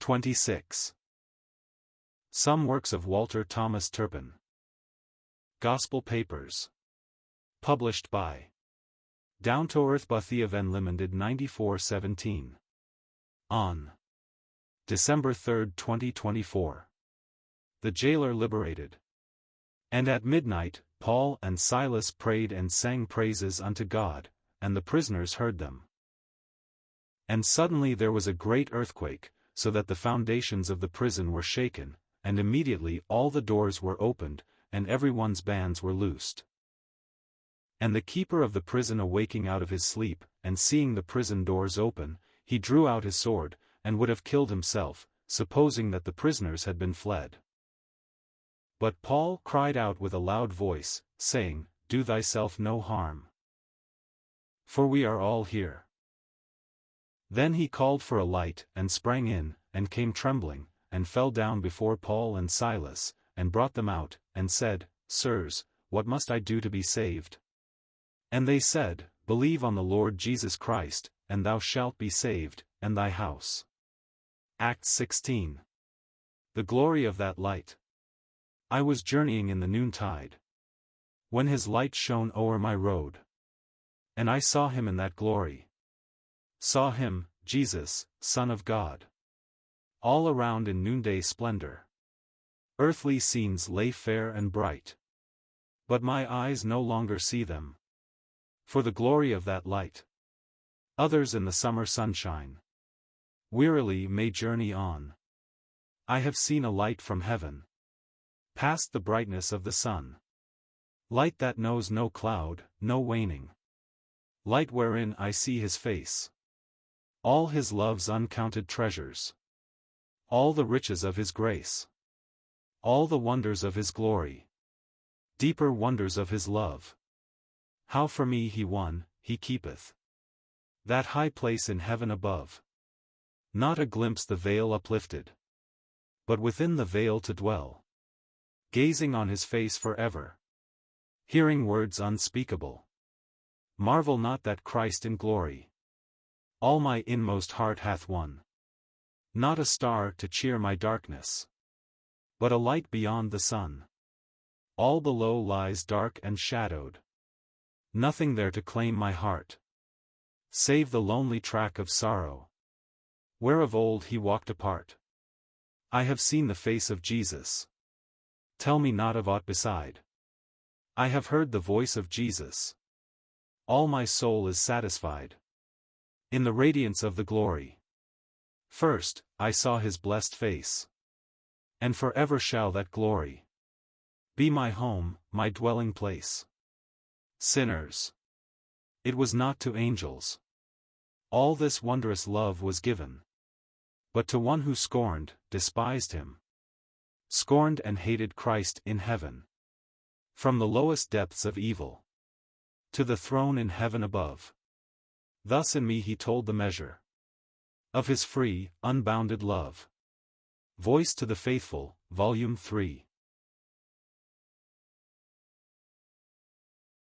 26. Some works of Walter Thomas Turpin. Gospel Papers. Published by Down to Earth Bethia Van Limited 9417. On December 3, 2024. The jailer liberated. And at midnight, Paul and Silas prayed and sang praises unto God, and the prisoners heard them. And suddenly there was a great earthquake, so that the foundations of the prison were shaken, and immediately all the doors were opened, and every one's bands were loosed. And the keeper of the prison awaking out of his sleep, and seeing the prison doors open, he drew out his sword, and would have killed himself, supposing that the prisoners had been fled. But Paul cried out with a loud voice, saying, Do thyself no harm. For we are all here. Then he called for a light, and sprang in, and came trembling, and fell down before Paul and Silas, and brought them out, and said, Sirs, what must I do to be saved? And they said, Believe on the Lord Jesus Christ, and thou shalt be saved, and thy house. Acts 16. The glory of that light. I was journeying in the noontide, when his light shone o'er my road. And I saw him in that glory. Saw him, Jesus, Son of God. All around in noonday splendor. Earthly scenes lay fair and bright. But my eyes no longer see them. For the glory of that light. Others in the summer sunshine wearily may journey on. I have seen a light from heaven, past the brightness of the sun. Light that knows no cloud, no waning. Light wherein I see his face. All his love's uncounted treasures. All the riches of his grace. All the wonders of his glory. Deeper wonders of his love. How for me he won, he keepeth. That high place in heaven above. Not a glimpse the veil uplifted. But within the veil to dwell. Gazing on his face forever. Hearing words unspeakable. Marvel not that Christ in glory. All my inmost heart hath won. Not a star to cheer my darkness. But a light beyond the sun. All below lies dark and shadowed. Nothing there to claim my heart. Save the lonely track of sorrow. Where of old he walked apart. I have seen the face of Jesus. Tell me not of aught beside. I have heard the voice of Jesus. All my soul is satisfied. In the radiance of the glory. First, I saw his blessed face. And forever shall that glory be my home, my dwelling place. Sinners. It was not to angels. All this wondrous love was given. But to one who scorned, despised him. Scorned and hated Christ in heaven. From the lowest depths of evil. To the throne in heaven above. Thus in me he told the measure. Of his free, unbounded love. Voice to the Faithful, Volume 3.